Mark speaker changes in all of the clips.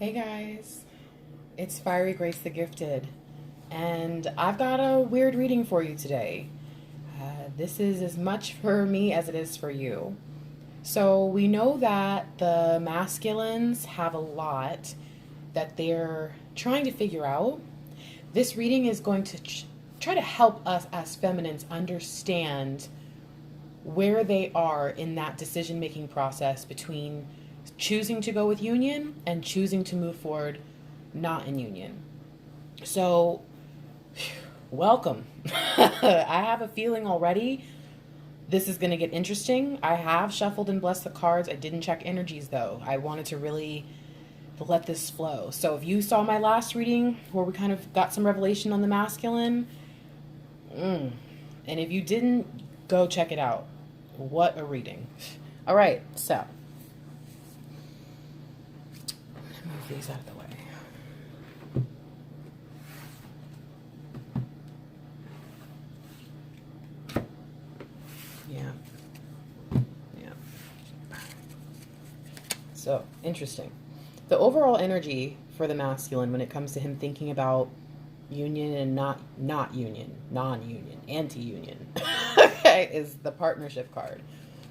Speaker 1: Hey guys, it's Fiery Grace the Gifted, and I've got a weird reading for you today. This is as much for me as it is for you. So, we know that the masculines have a lot that they're trying to figure out. This reading is going to try to help us as feminines understand where they are in that decision making process between choosing to go with union and choosing to move forward not in union. So, welcome. I have a feeling already this is going to get interesting. I have shuffled and blessed the cards. I didn't check energies though. I wanted to really let this flow. So if you saw my last reading where we kind of got some revelation on the masculine, and if you didn't, go check it out. What a reading. All right, so move these out of the way. Yeah. So, interesting. The overall energy for the masculine when it comes to him thinking about union and not union, non-union, anti-union, okay, is the partnership card.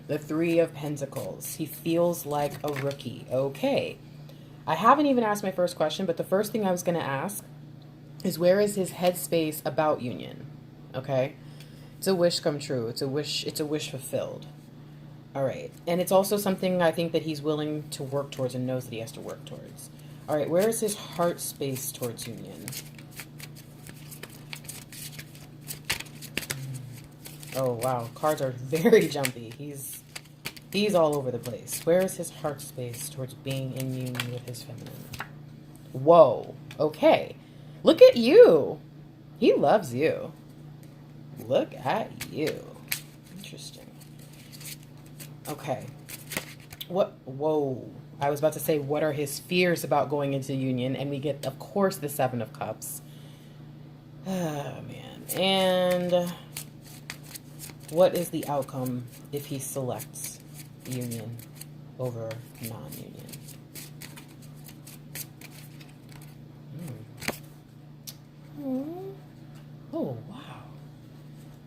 Speaker 1: The Three of Pentacles. He feels like a rookie. Okay. I haven't even asked my first question, but the first thing I was going to ask is where is his headspace about union? Okay? It's a wish come true. It's a wish fulfilled. All right. And it's also something I think that he's willing to work towards and knows that he has to work towards. All right. Where is his heart space towards union? Oh, wow. Cards are very jumpy. He's all over the place. Where is his heart space towards being in union with his feminine? Whoa. Okay. Look at you. He loves you. Look at you. Interesting. Okay. What? Whoa. I was about to say, what are his fears about going into union? And we get, of course, the Seven of Cups. Oh, man. And what is the outcome if he selects union over non-union? Oh, wow.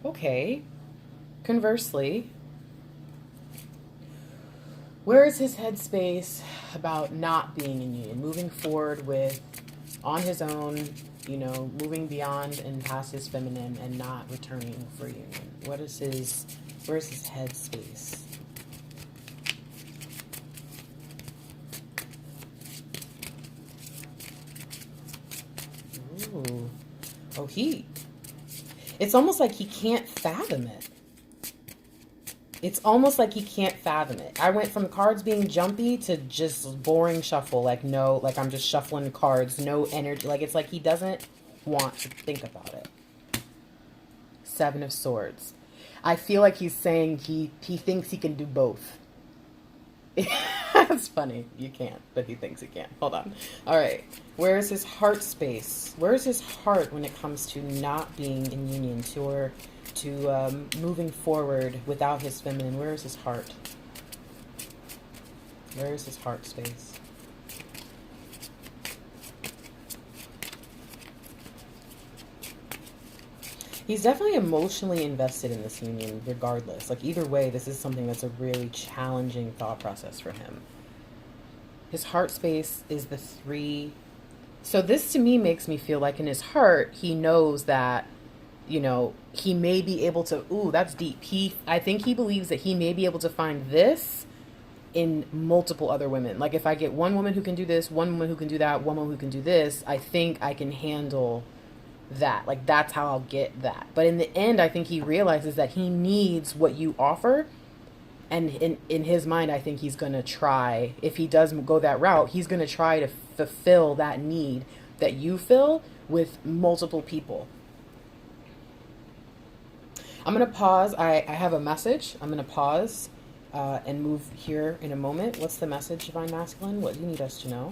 Speaker 1: Okay. Conversely, where is his headspace about not being in union, moving forward with, on his own, you know, moving beyond and past his feminine and not returning for union? Where's his headspace? Ooh. Oh, it's almost like he can't fathom it. It's almost like he can't fathom it. I went from cards being jumpy to just boring shuffle. Like, no, like I'm just shuffling cards, no energy. Like, it's like he doesn't want to think about it. Seven of Swords. I feel like he's saying he thinks he can do both. That's funny. You can't, but he thinks he can. Hold on. All right. Where is his heart space? Where is his heart when it comes to not being in union, to moving forward without his feminine? Where is his heart? Where is his heart space? He's definitely emotionally invested in this union regardless. Like, either way, this is something that's a really challenging thought process for him. His heart space is the Three. So this to me makes me feel like in his heart, he knows that, you know, he may be able to, ooh, that's deep. I think he believes that he may be able to find this in multiple other women. Like, if I get one woman who can do this, one woman who can do that, one woman who can do this, I think I can handle that. Like, that's how I'll get that. But in the end, I think he realizes that he needs what you offer. And in his mind, I think he's going to try, if he does go that route, he's going to try to fulfill that need that you fill with multiple people. I'm going to pause. I have a message. I'm going to pause and move here in a moment. What's the message, Divine Masculine? What do you need us to know?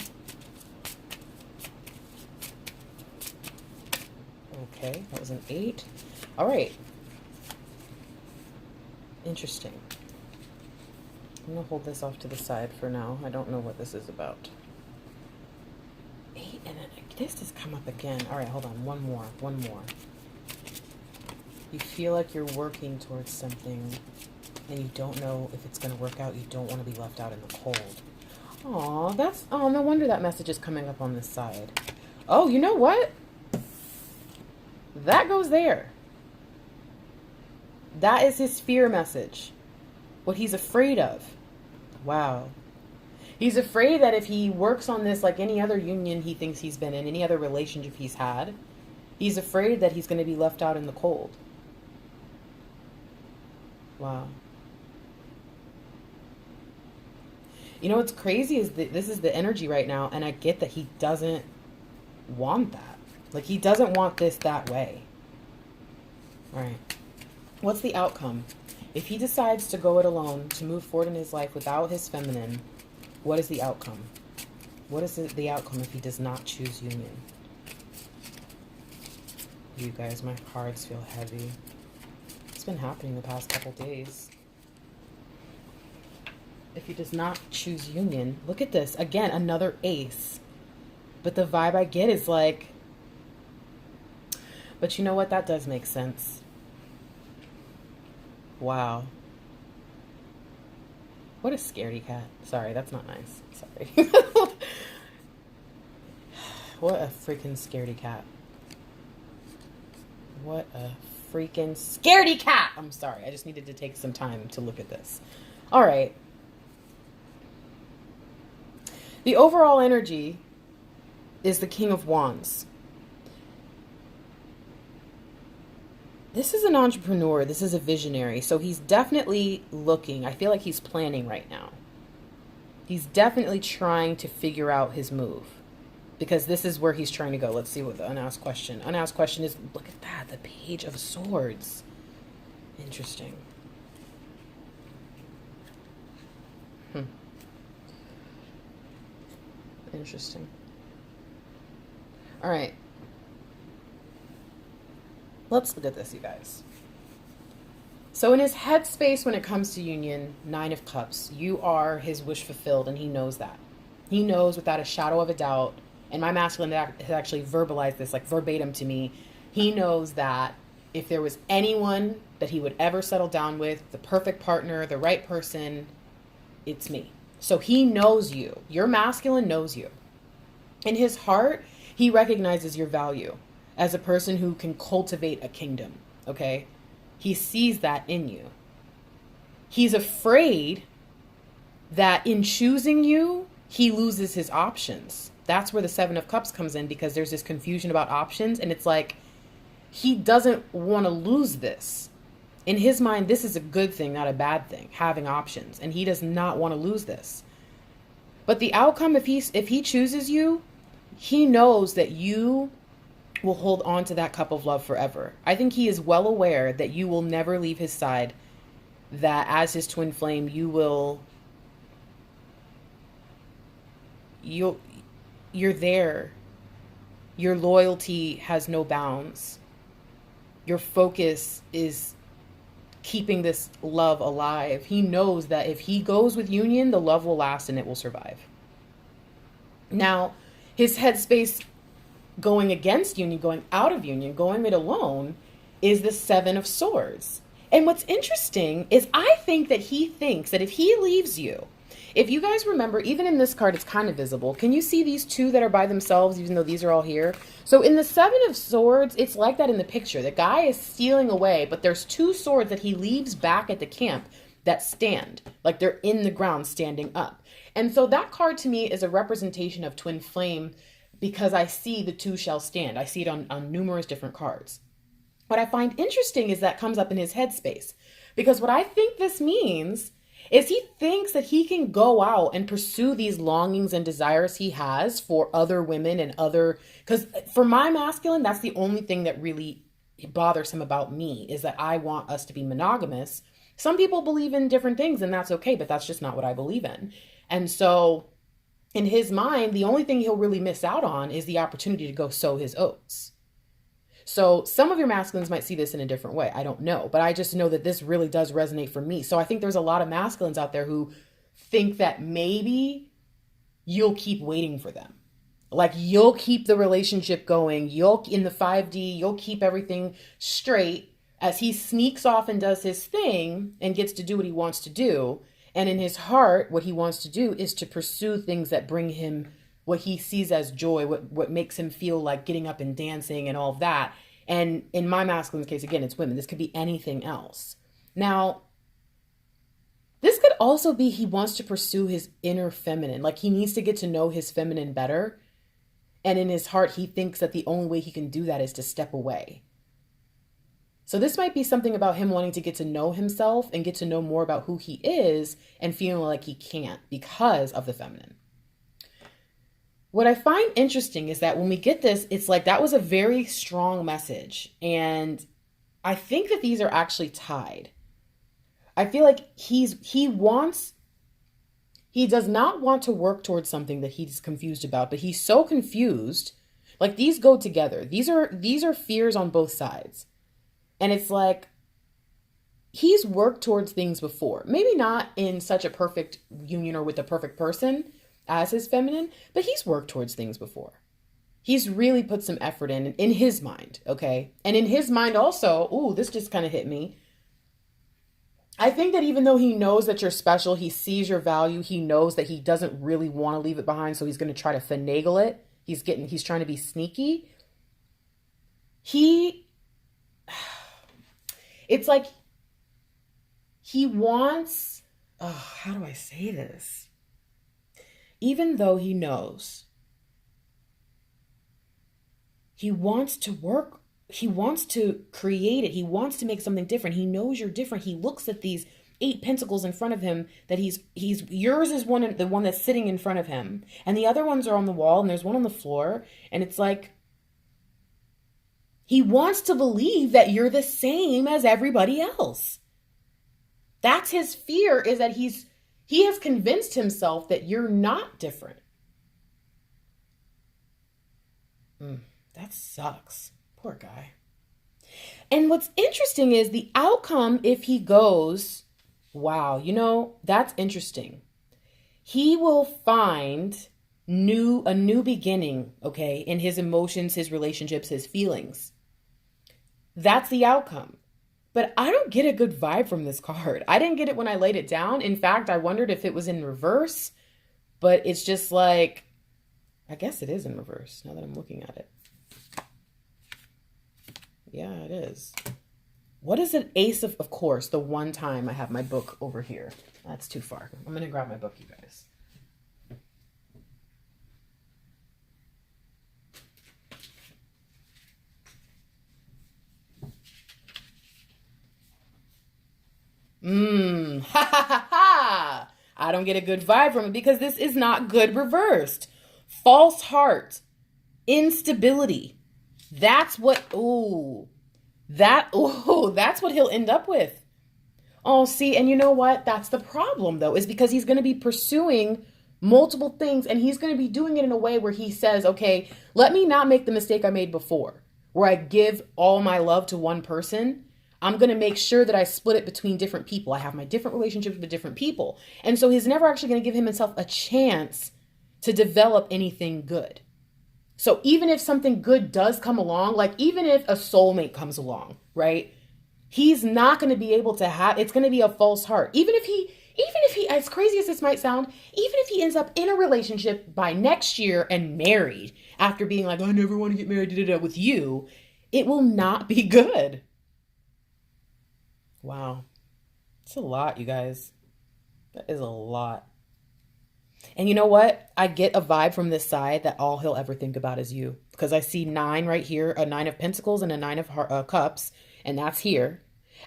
Speaker 1: Okay, that was an 8. All right. Interesting. I'm going to hold this off to the side for now. I don't know what this is about. 8, and then this has come up again. All right, hold on. One more. You feel like you're working towards something and you don't know if it's going to work out. You don't want to be left out in the cold. Oh, no wonder that message is coming up on this side. Oh, you know what? That goes there. That is his fear message. What he's afraid of. Wow. He's afraid that if he works on this like any other union he thinks he's been in, any other relationship he's had, he's afraid that he's going to be left out in the cold. Wow. You know what's crazy is that this is the energy right now, and I get that he doesn't want that. Like, he doesn't want this that way. All right. What's the outcome? If he decides to go it alone, to move forward in his life without his feminine, what is the outcome? What is the outcome if he does not choose union? You guys, my cards feel heavy. It's been happening the past couple days. If he does not choose union, look at this. Again, another ace. But the vibe I get is like, but you know what? That does make sense. Wow. What a scaredy cat. Sorry, that's not nice. Sorry. What a freaking scaredy cat. What a freaking scaredy cat. I'm sorry. I just needed to take some time to look at this. All right. The overall energy is the King of Wands. This is an entrepreneur. This is a visionary. So he's definitely looking. I feel like he's planning right now. He's definitely trying to figure out his move. Because this is where he's trying to go. Let's see what the unasked question. Unasked question is, look at that. The Page of Swords. Interesting. Interesting. All right. Let's look at this, you guys. So in his headspace when it comes to union, 9 of Cups, you are his wish fulfilled, and he knows that. He knows without a shadow of a doubt, and my masculine has actually verbalized this, like verbatim to me. He knows that if there was anyone that he would ever settle down with, the perfect partner, the right person, it's me. So he knows you. Your masculine knows you. In his heart, he recognizes your value as a person who can cultivate a kingdom, okay? He sees that in you. He's afraid that in choosing you, he loses his options. That's where the 7 of Cups comes in, because there's this confusion about options, and it's like he doesn't want to lose this. In his mind, this is a good thing, not a bad thing, having options, and he does not want to lose this. But the outcome, if he chooses you, he knows that you will hold on to that cup of love forever. I think he is well aware that you will never leave his side, that as his twin flame, you're there. Your loyalty has no bounds. Your focus is keeping this love alive. He knows that if he goes with union, the love will last and it will survive. Now, his headspace going against union, going out of union, going it alone, is the 7 of Swords. And what's interesting is I think that he thinks that if he leaves you, if you guys remember, even in this card, it's kind of visible. Can you see these two that are by themselves, even though these are all here? So in the 7 of Swords, it's like that in the picture. The guy is stealing away, but there's 2 swords that he leaves back at the camp that stand, like they're in the ground standing up. And so that card to me is a representation of twin flame, because I see the 2 shall stand. I see it on numerous different cards. What I find interesting is that comes up in his headspace, because what I think this means is he thinks that he can go out and pursue these longings and desires he has for other women and because for my masculine, that's the only thing that really bothers him about me, is that I want us to be monogamous. Some people believe in different things, and that's okay, but that's just not what I believe in. And so in his mind, the only thing he'll really miss out on is the opportunity to go sow his oats. So some of your masculines might see this in a different way. I don't know, but I just know that this really does resonate for me. So I think there's a lot of masculines out there who think that maybe you'll keep waiting for them. Like you'll keep the relationship going. You'll in the 5D, you'll keep everything straight as he sneaks off and does his thing and gets to do what he wants to do. And in his heart, what he wants to do is to pursue things that bring him what he sees as joy, what makes him feel like getting up and dancing and all of that. And in my masculine case, again, it's women. This could be anything else. Now, this could also be he wants to pursue his inner feminine. Like he needs to get to know his feminine better. And in his heart, he thinks that the only way he can do that is to step away. So this might be something about him wanting to get to know himself and get to know more about who he is and feeling like he can't because of the feminine. What I find interesting is that when we get this, it's like that was a very strong message. And I think that these are actually tied. I feel like he does not want to work towards something that he's confused about, but he's so confused. Like these go together. These are fears on both sides. And it's like he's worked towards things before. Maybe not in such a perfect union or with a perfect person as his feminine, but he's worked towards things before. He's really put some effort in his mind, okay? And in his mind also, ooh, this just kind of hit me. I think that even though he knows that you're special, he sees your value, he knows that he doesn't really want to leave it behind, so he's going to try to finagle it. He's trying to be sneaky. It's like he wants, how do I say this? Even though he knows, he wants to work. He wants to create it. He wants to make something different. He knows you're different. He looks at these 8 pentacles in front of him that yours is the one that's sitting in front of him. And the other ones are on the wall and there's one on the floor. And it's like, he wants to believe that you're the same as everybody else. That's his fear, is that he has convinced himself that you're not different. That sucks. Poor guy. And what's interesting is the outcome if he goes, wow, that's interesting. He will find a new beginning, okay, in his emotions, his relationships, his feelings. That's the outcome. But I don't get a good vibe from this card. I didn't get it when I laid it down. In fact, I wondered if it was in reverse, but it's just like, I guess it is in reverse now that I'm looking at it. Yeah, it is. What is an ace of course, the one time I have my book over here. That's too far. I'm going to grab my book, you guys. Ha ha ha ha. I don't get a good vibe from it because this is not good reversed. False heart. Instability. That's what, that's what he'll end up with. Oh, see, and you know what? That's the problem, though, is because he's going to be pursuing multiple things and he's going to be doing it in a way where he says, okay, let me not make the mistake I made before, where I give all my love to one person. I'm going to make sure that I split it between different people. I have my different relationships with different people. And so he's never actually going to give himself a chance to develop anything good. So even if something good does come along, like even if a soulmate comes along, right? He's not going to be able to it's going to be a false heart. Even if he, as crazy as this might sound, even if he ends up in a relationship by next year and married after being like, I never want to get married with you, it will not be good. Wow. It's a lot, you guys. That is a lot. And you know what? I get a vibe from this side that all he'll ever think about is you. Because I see 9 right here, a 9 of Pentacles and a 9 of Cups, and that's here.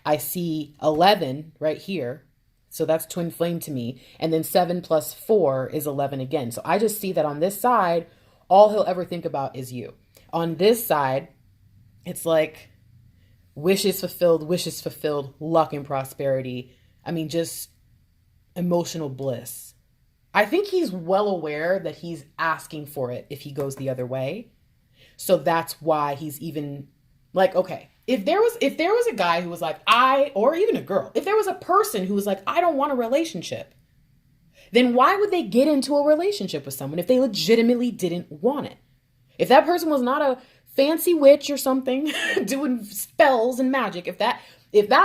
Speaker 1: I see 11 right here. So that's twin flame to me. And then 7 plus 4 is 11 again. So I just see that on this side, all he'll ever think about is you. On this side, it's like wishes fulfilled, luck and prosperity. I mean, just emotional bliss. I think he's well aware that he's asking for it if he goes the other way. So that's why he's even like, okay, if there was a guy who was like, or even a girl, if there was a person who was like, I don't want a relationship, then why would they get into a relationship with someone if they legitimately didn't want it? If that person was not a fancy witch or something doing spells and magic, if that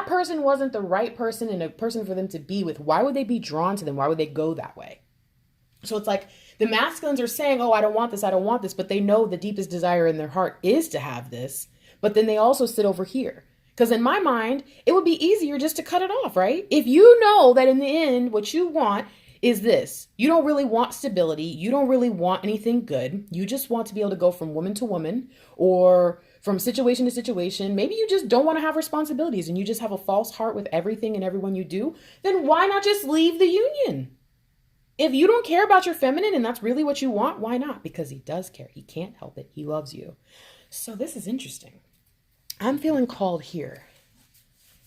Speaker 1: person wasn't the right person and a person for them to be with, why would they be drawn to them? Why would they go that way? So it's like the masculines are saying, oh, I don't want this, I don't want this, but they know the deepest desire in their heart is to have this. But then they also sit over here. Because in my mind, it would be easier just to cut it off, right? If you know that in the end, what you want is this. You don't really want stability. You don't really want anything good. You just want to be able to go from woman to woman or from situation to situation. Maybe you just don't want to have responsibilities and you just have a false heart with everything and everyone you do. Then why not just leave the union? If you don't care about your feminine and that's really what you want, why not? Because he does care. He can't help it. He loves you. So this is interesting. I'm feeling called here.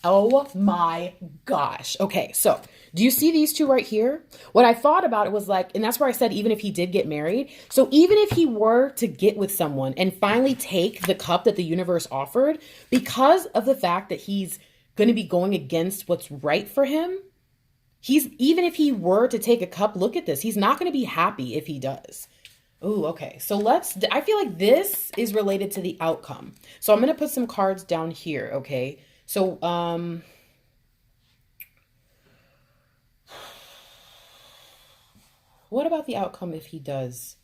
Speaker 1: Oh my gosh. Okay, so do you see these two right here? What I thought about it was like, and that's where I said even if he did get married, so even if he were to get with someone and finally take the cup that the universe offered, because of the fact that he's going to be going against what's right for him, even if he were to take a cup, look at this, he's not going to be happy if he does. Oh, okay. So I feel like this is related to the outcome. So I'm going to put some cards down here. Okay. So, what about the outcome if he does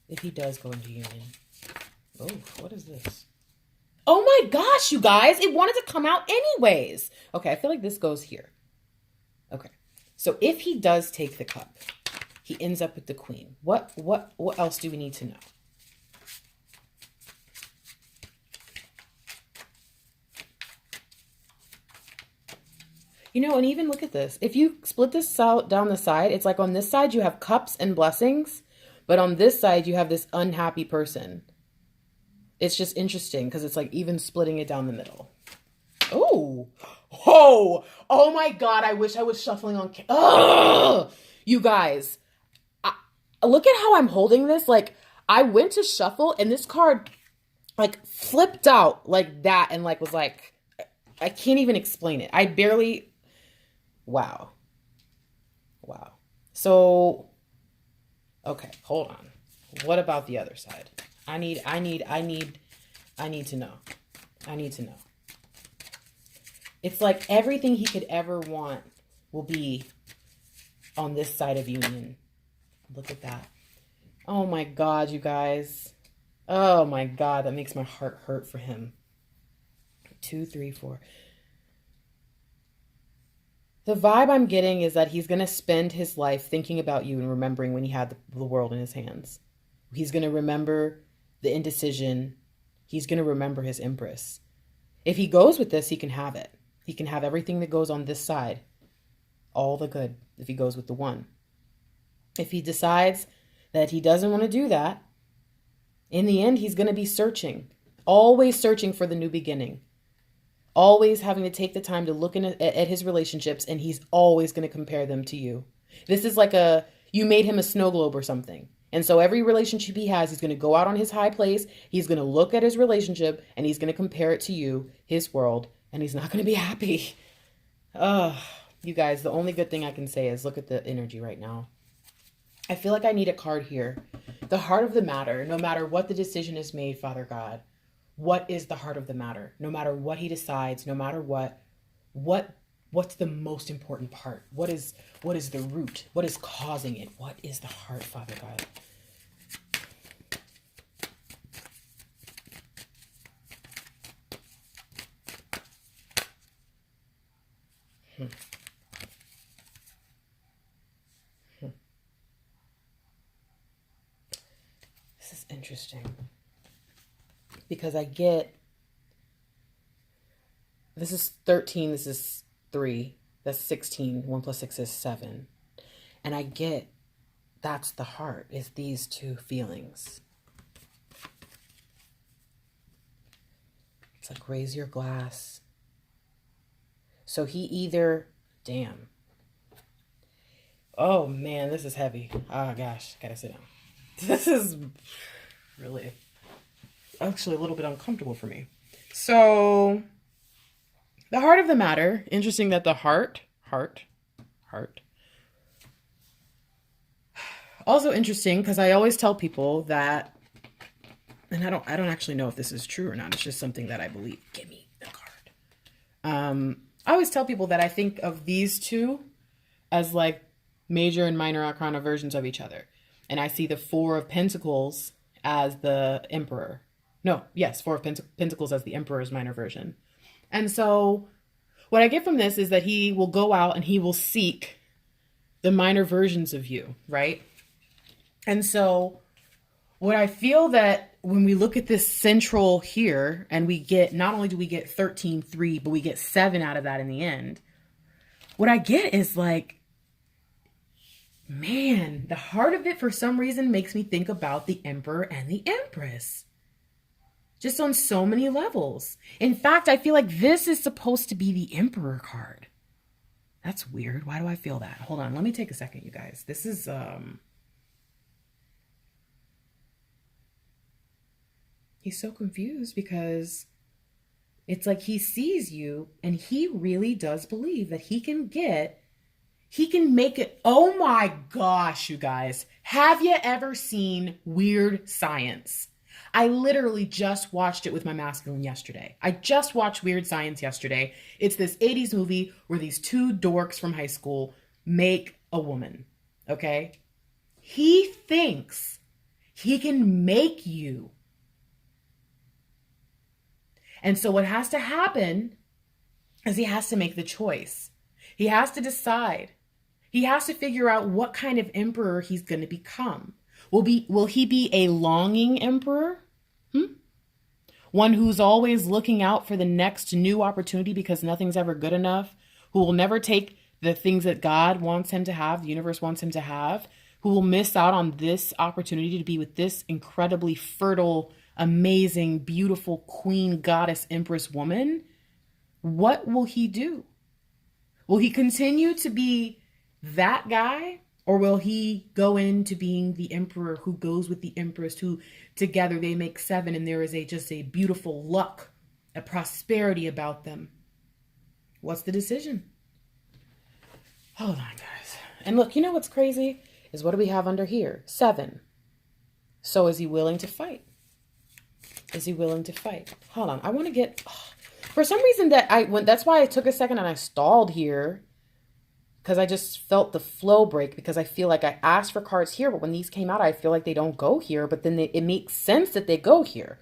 Speaker 1: go into union? Oh, what is this? Oh my gosh, you guys, it wanted to come out anyways. Okay. I feel like this goes here. Okay. So if he does take the cup, he ends up with the queen. What else do we need to know? You know, and even look at this. If you split this out down the side, it's like on this side you have cups and blessings, but on this side you have this unhappy person. It's just interesting because it's like even splitting it down the middle. Oh, oh my God. I wish I was shuffling on. Ugh! You guys. Look at how I'm holding this. Like I went to shuffle and this card like flipped out like that and like was like, I can't even explain it. Wow. So, okay, hold on. What about the other side? I need to know. I need to know. It's like everything he could ever want will be on this side of union. Look at that. Oh my God, you guys. Oh my God, that makes my heart hurt for him. 2, 3, 4. The vibe I'm getting is that he's going to spend his life thinking about you and remembering when he had the world in his hands. He's going to remember the indecision. He's going to remember his empress. If he goes with this, he can have it. He can have everything that goes on this side. All the good if he goes with the one. If he decides that he doesn't want to do that, in the end, he's going to be searching. Always searching for the new beginning. Always having to take the time to look at his relationships, and he's always going to compare them to you. This is like you made him a snow globe or something. And so every relationship he has, he's going to go out on his high place. He's going to look at his relationship and he's going to compare it to you, his world, and he's not going to be happy. You guys, the only good thing I can say is look at the energy right now. I feel like I need a card here. The heart of the matter, no matter what the decision is made, Father God, what is the heart of the matter? No matter what he decides, no matter what's the most important part? What is the root? What is causing it? What is the heart, Father God? This is interesting because this is 13, this is 3, that's 16, 1 plus 6 is 7. And I get that's the heart, is these two feelings. It's like raise your glass. So he either, damn. Oh man, this is heavy. Oh gosh, gotta sit down. This is really actually a little bit uncomfortable for me. So the heart of the matter, interesting that the heart Also interesting, because I always tell people that, and I don't actually know if this is true or not. It's just something that I believe. Give me the card. I always tell people that I think of these two as like major and minor arcana versions of each other. And I see the Four of Pentacles as the Emperor. No, yes, Four of Pentacles as the Emperor's minor version. And so what I get from this is that he will go out and he will seek the minor versions of you, right? And so what I feel that when we look at this central here and we get, not only do we get 13-3, but we get 7 out of that in the end. What I get is like, man, the heart of it for some reason makes me think about the Emperor and the Empress. Just on so many levels. In fact, I feel like this is supposed to be the Emperor card. That's weird. Why do I feel that? Hold on. Let me take a second, you guys. This is, he's so confused because it's like he sees you and he really does believe that he can make it. Oh my gosh, you guys. Have you ever seen Weird Science? I literally just watched it with my masculine yesterday. I just watched Weird Science yesterday. It's this 80s movie where these two dorks from high school make a woman, okay? He thinks he can make you. And so what has to happen is he has to make the choice. He has to decide. He has to figure out what kind of emperor he's going to become. Will he be a longing emperor? One who's always looking out for the next new opportunity because nothing's ever good enough, who will never take the things that God wants him to have, the universe wants him to have, who will miss out on this opportunity to be with this incredibly fertile, amazing, beautiful queen, goddess, empress woman? What will he do? Will he continue to be that guy? Or will he go into being the emperor who goes with the empress, who together they make 7 and there is just a beautiful luck, a prosperity about them? What's the decision? Hold on, guys. And look, you know what's crazy? Is what do we have under here? 7. So is he willing to fight? Is he willing to fight? Hold on. I want to get... for some reason that's why I took a second and I stalled here. Because I just felt the flow break, because I feel like I asked for cards here, but when these came out, I feel like they don't go here, but then it makes sense that they go here.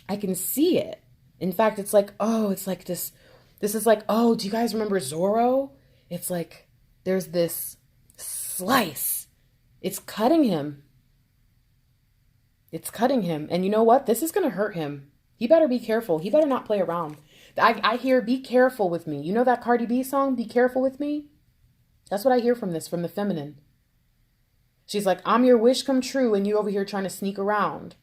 Speaker 1: I can see it. In fact, it's like, oh, it's like this is like, oh, do you guys remember Zorro? It's like, there's this slice. It's cutting him. It's cutting him. And you know what? This is going to hurt him. He better be careful. He better not play around. I hear, be careful with me. You know that Cardi B song, Be Careful With Me? That's what I hear from this, from the feminine. She's like, I'm your wish come true and you over here trying to sneak around.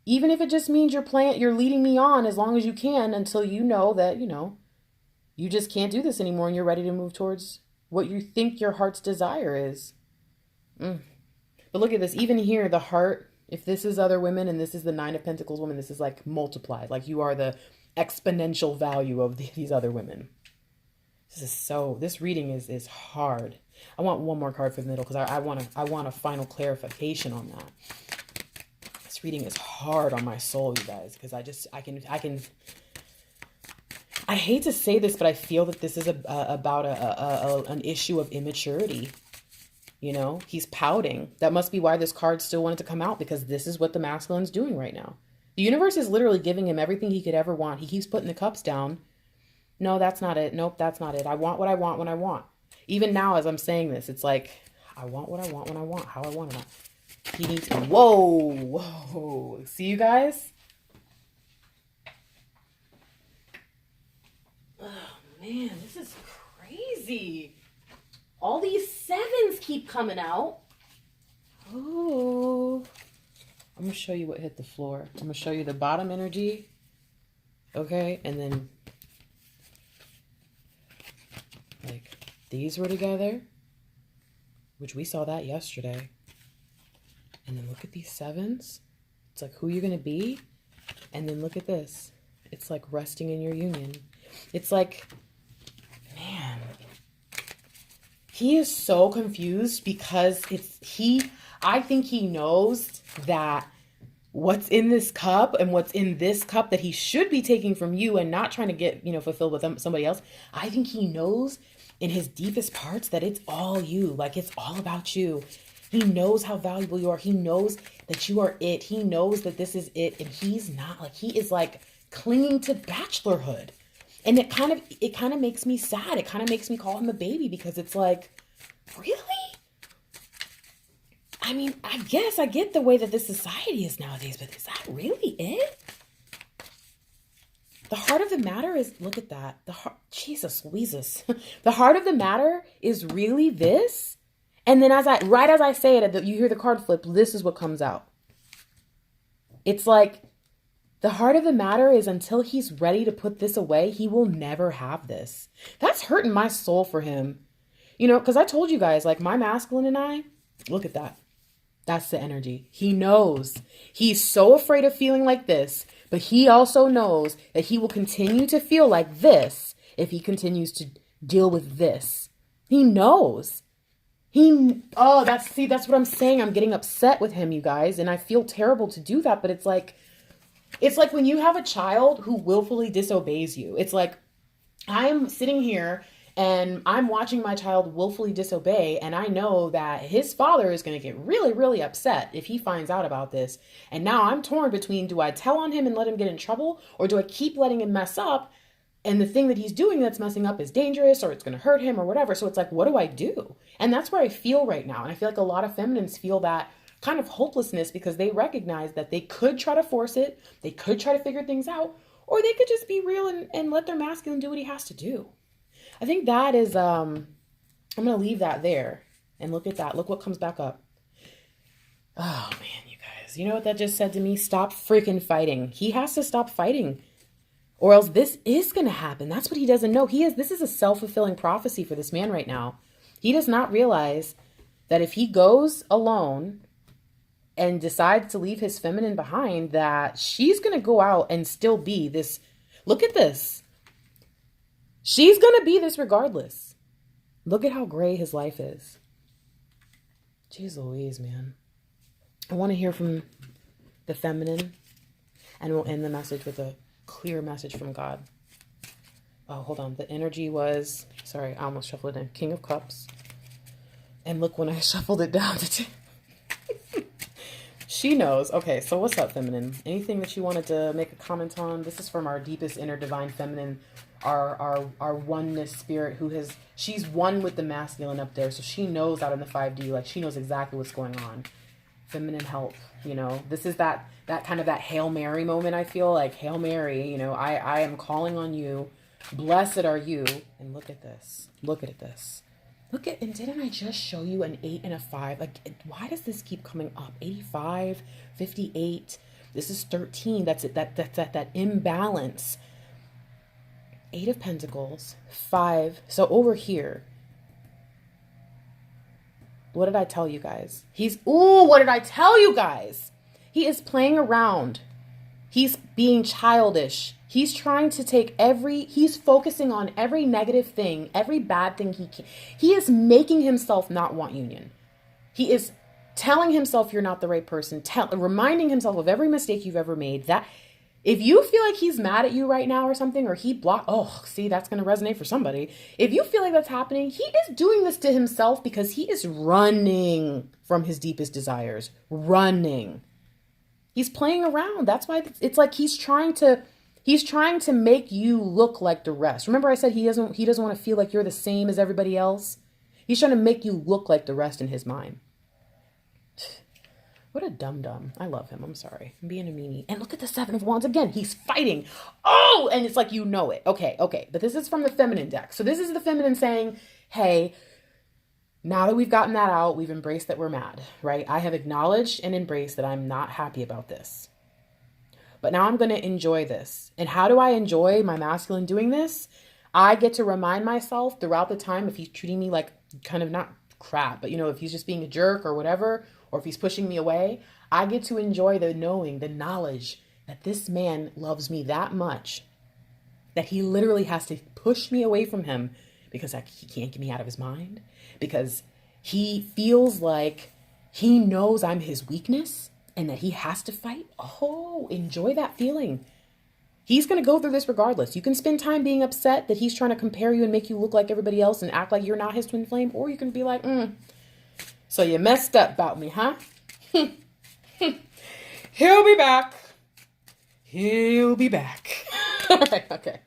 Speaker 1: Even if it just means you're leading me on as long as you can until you know that, you just can't do this anymore and you're ready to move towards what you think your heart's desire is. But look at this. Even here, the heart, if this is other women and this is the 9 of Pentacles woman, this is like multiplied. Like you are the exponential value of these other women. This reading is hard. I want one more card for the middle because I want a final clarification on that. This reading is hard on my soul, you guys, because I hate to say this, but I feel that this is about an issue of immaturity. He's pouting. That must be why this card still wanted to come out, because this is what the masculine's doing right now. The universe is literally giving him everything he could ever want. He keeps putting the cups down. No, that's not it. Nope, that's not it. I want what I want when I want. Even now, as I'm saying this, it's like, I want what I want when I want, how I want it. He needs to, whoa. See, you guys? Oh, man, this is crazy. All these 7s keep coming out. Oh. I'm going to show you what hit the floor. I'm going to show you the bottom energy. Okay. And then like these were together, which we saw that yesterday. And then look at these 7s. It's like who you're going to be. And then look at this. It's like resting in your union. It's like, man, he is so confused because I think he knows that what's in this cup and what's in this cup that he should be taking from you and not trying to get, fulfilled with somebody else. I think he knows in his deepest parts that it's all you. Like, it's all about you. He knows how valuable you are. He knows that you are it. He knows that this is it. And he's not, like, he is like clinging to bachelorhood. And it kind of makes me sad. It kind of makes me call him a baby, because it's like, really? I mean, I guess I get the way that this society is nowadays, but is that really it? The heart of the matter is, look at that. Jesus, Louises. The heart of the matter is really this. And then right as I say it, you hear the card flip, this is what comes out. It's like, the heart of the matter is, until he's ready to put this away, he will never have this. That's hurting my soul for him. Because I told you guys, like, my masculine and I, look at that. That's the energy. He knows. He's so afraid of feeling like this, but he also knows that he will continue to feel like this if he continues to deal with this. He knows. That's what I'm saying. I'm getting upset with him, you guys, and I feel terrible to do that, but it's like when you have a child who willfully disobeys you. It's like, I'm sitting here and I'm watching my child willfully disobey, and I know that his father is going to get really, really upset if he finds out about this. And now I'm torn between, do I tell on him and let him get in trouble, or do I keep letting him mess up? And the thing that he's doing that's messing up is dangerous, or it's going to hurt him or whatever. So it's like, what do I do? And that's where I feel right now. And I feel like a lot of feminines feel that kind of hopelessness, because they recognize that they could try to force it. They could try to figure things out, or they could just be real and let their masculine do what he has to do. I think that is, I'm going to leave that there, and look at that. Look what comes back up. Oh man, you guys, you know what that just said to me? Stop freaking fighting. He has to stop fighting, or else this is going to happen. That's what he doesn't know. This is a self-fulfilling prophecy for this man right now. He does not realize that if he goes alone and decides to leave his feminine behind, that she's going to go out and still be this. Look at this. She's going to be this regardless. Look at how gray his life is. Jeez Louise, man. I want to hear from the feminine, and we'll end the message with a clear message from God. Oh, hold on. The energy was, sorry, I almost shuffled it in. King of Cups. And look, when I shuffled it down to she knows. Okay, so what's up, feminine? Anything that you wanted to make a comment on? This is from our deepest inner divine feminine, our oneness spirit, she's one with the masculine up there. So she knows out in the 5D, like, she knows exactly what's going on. Feminine help, this is that kind of that Hail Mary moment. I feel like, Hail Mary, I am calling on you. Blessed are you. And look at this. Look at this. And didn't I just show you an 8 and a 5? Like, why does this keep coming up? 85, 58. This is 13. That's it. That's that imbalance. 8 of Pentacles, 5. So over here, what did I tell you guys? What did I tell you guys? He is playing around. He's being childish. He's trying to take he's focusing on every negative thing, every bad thing he can. He is making himself not want union. He is telling himself you're not the right person, reminding himself of every mistake you've ever made. That if you feel like he's mad at you right now or something, or he that's going to resonate for somebody. If you feel like that's happening, he is doing this to himself, because he is running from his deepest desires. Running. He's playing around. That's why it's like he's trying to make you look like the rest. Remember I said he doesn't want to feel like you're the same as everybody else? He's trying to make you look like the rest in his mind. What a dum-dum. I love him. I'm sorry. I'm being a meanie. And look at the 7 of Wands again. He's fighting. Oh, and it's like, it. Okay. But this is from the feminine deck. So this is the feminine saying, hey, now that we've gotten that out, we've embraced that we're mad, right? I have acknowledged and embraced that I'm not happy about this. But now I'm going to enjoy this. And how do I enjoy my masculine doing this? I get to remind myself throughout the time, if he's treating me like kind of not crap, but if he's just being a jerk or whatever, or if he's pushing me away, I get to enjoy the knowing, the knowledge that this man loves me that much that he literally has to push me away from him because he can't get me out of his mind, because he feels like he knows I'm his weakness and that he has to fight. Oh, enjoy that feeling. He's going to go through this regardless. You can spend time being upset that he's trying to compare you and make you look like everybody else and act like you're not his twin flame. Or you can be like, so you messed up about me, huh? He'll be back. He'll be back. Okay.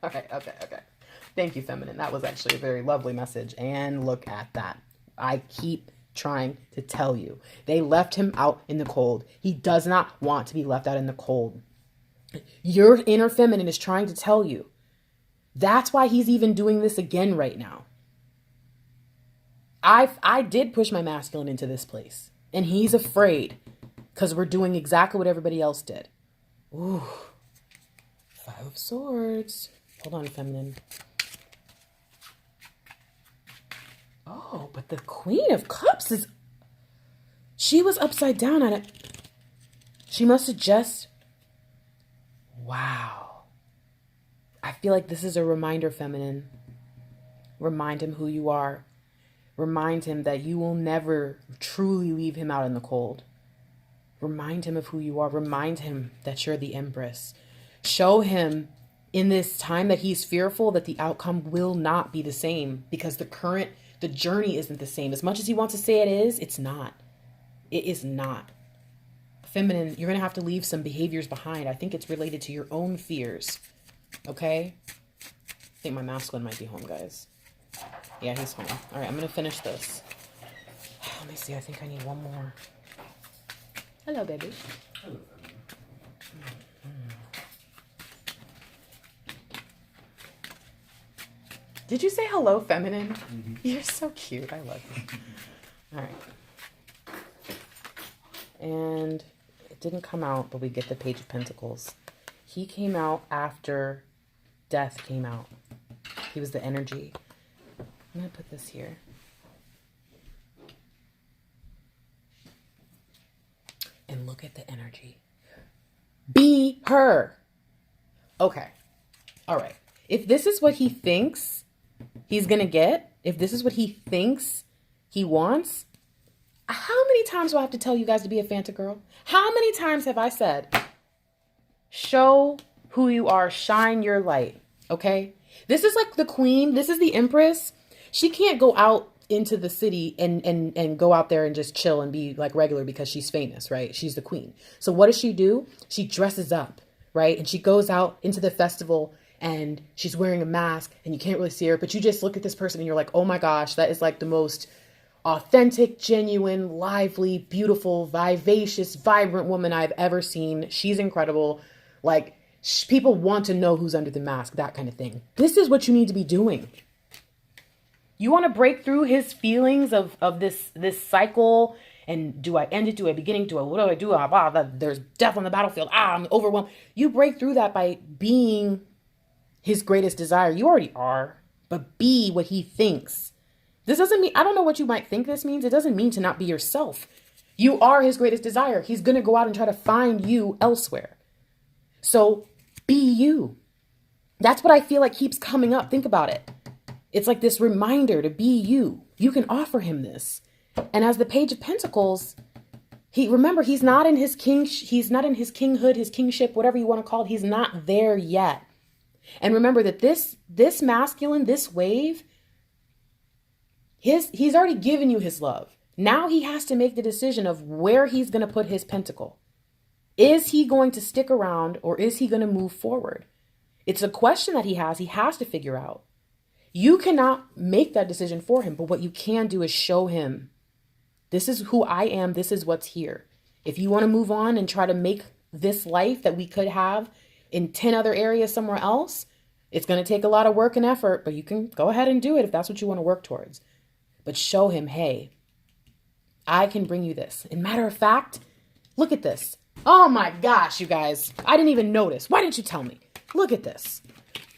Speaker 1: Thank you, feminine. That was actually a very lovely message. And look at that. I keep trying to tell you. They left him out in the cold. He does not want to be left out in the cold. Your inner feminine is trying to tell you. That's why he's even doing this again right now. I did push my masculine into this place. And he's afraid because we're doing exactly what everybody else did. Ooh. 5 of Swords. Hold on, feminine. Oh, but the Queen of Cups is... She was upside down on it. She must have just... Wow. I feel like this is a reminder, feminine. Remind him who you are. Remind him that you will never truly leave him out in the cold. Remind him of who you are. Remind him that you're the Empress. Show him in this time that he's fearful that the outcome will not be the same, because the journey isn't the same. As much as he wants to say it is, it's not. It is not. Feminine, you're going to have to leave some behaviors behind. I think it's related to your own fears. Okay? I think my masculine might be home, guys. Yeah, he's home. All right, I'm going to finish this. Let me see. I think I need one more. Hello, baby. Hello. Did you say hello, feminine? Mm-hmm. You're so cute. I love you. All right. And it didn't come out, but we get the Page of Pentacles. He came out after Death came out. He was the energy. I'm going to put this here. And look at the energy. Be her. Okay. All right. If this is what he thinks he's going to get, if this is what he thinks he wants, how many times do I have to tell you guys to be a fangirl? How many times have I said, show who you are, shine your light, okay? This is like the queen. This is the Empress. She can't go out into the city and go out there and just chill and be like regular because she's famous, right? She's the queen. So what does she do? She dresses up, right? And she goes out into the festival and she's wearing a mask and you can't really see her, but you just look at this person and you're like, oh my gosh, that is like the most authentic, genuine, lively, beautiful, vivacious, vibrant woman I've ever seen. She's incredible. Like, people want to know who's under the mask, that kind of thing. This is what you need to be doing. You want to break through his feelings of this cycle. And do I end it? Do I begin it? What do I do? There's death on the battlefield. I'm overwhelmed. You break through that by being his greatest desire. You already are, but be what he thinks. This doesn't mean, I don't know what you might think this means. It doesn't mean to not be yourself. You are his greatest desire. He's going to go out and try to find you elsewhere. So be you. That's what I feel like keeps coming up. Think about it. It's like this reminder to be you. You can offer him this. And as the Page of Pentacles, he's not in his kinghood, his kingship, whatever you want to call it. He's not there yet. And remember that this masculine, this wave, he's already given you his love. Now he has to make the decision of where he's going to put his pentacle. Is he going to stick around or is he going to move forward? It's a question that he has to figure out. You cannot make that decision for him, but what you can do is show him, this is who I am, this is what's here. If you want to move on and try to make this life that we could have in 10 other areas somewhere else, it's going to take a lot of work and effort, but you can go ahead and do it if that's what you want to work towards. But show him, hey, I can bring you this. And matter of fact, look at this. Oh my gosh, you guys. I didn't even notice. Why didn't you tell me? Look at this.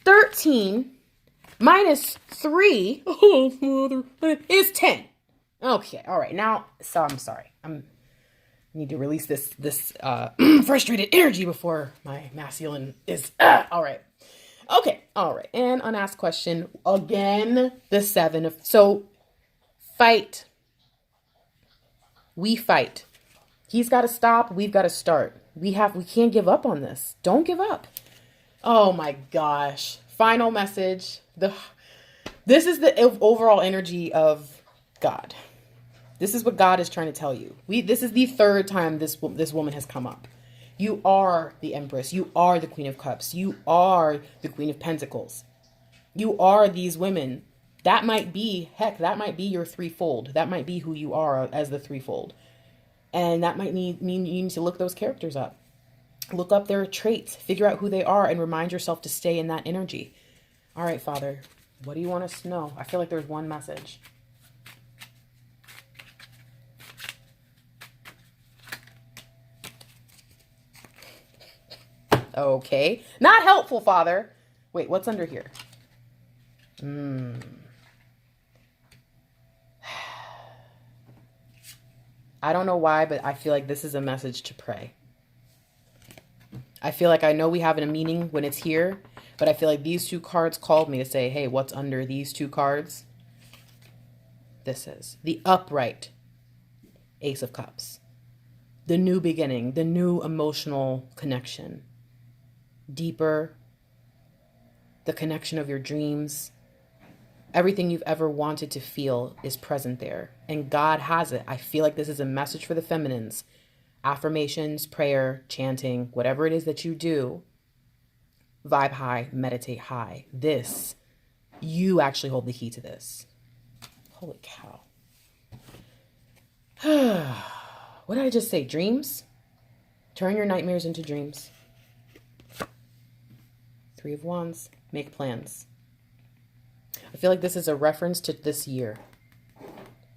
Speaker 1: 13 minus 3 is 10. Okay, all right. Now, so I'm sorry. I need to release this frustrated energy before my masculine is all right. Okay, all right. And unasked question again, the 7 of, so fight. We fight. He's got to stop. We've got to start. We can't give up on this. Don't give up. Oh my gosh. Final message. This is the overall energy of God. This is what God is trying to tell you. This is the 3rd time this woman has come up. You are the Empress. You are the Queen of Cups. You are the Queen of Pentacles. You are these women. That might be your threefold. That might be who you are as the threefold. And that might mean you need to look those characters up. Look up their traits. Figure out who they are and remind yourself to stay in that energy. All right, Father, what do you want us to know? I feel like there's one message. Okay. Not helpful, Father. Wait, what's under here? I don't know why, but I feel like this is a message to pray. I feel like I know we have a meaning when it's here, but I feel like these 2 cards called me to say, hey, what's under these 2 cards? This is the upright Ace of Cups. The new beginning, the new emotional connection. Deeper, the connection of your dreams. Everything you've ever wanted to feel is present there. And God has it. I feel like this is a message for the feminines. Affirmations, prayer, chanting, whatever it is that you do. Vibe high, meditate high. This, you actually hold the key to this. Holy cow. What did I just say? Dreams? Turn your nightmares into dreams. 3 of Wands. Make plans. I feel like this is a reference to this year.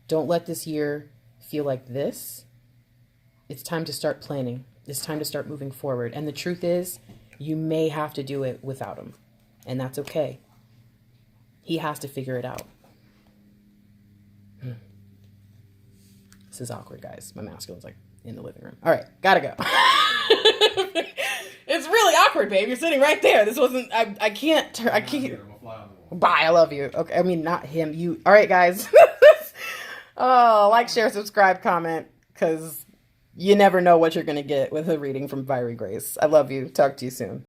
Speaker 1: Don't let this year feel like this. It's time to start planning. It's time to start moving forward. And the truth is, you may have to do it without him. And that's okay. He has to figure it out. This is awkward, guys. My masculine's like in the living room. All right, gotta go. It's really awkward, babe. You're sitting right there. This wasn't, I can't. Bye, I love you. Okay, I mean, not him, you. All right, guys. Oh, like, share, subscribe, comment, because you never know what you're going to get with a reading from Fiery Grace. I love you. Talk to you soon.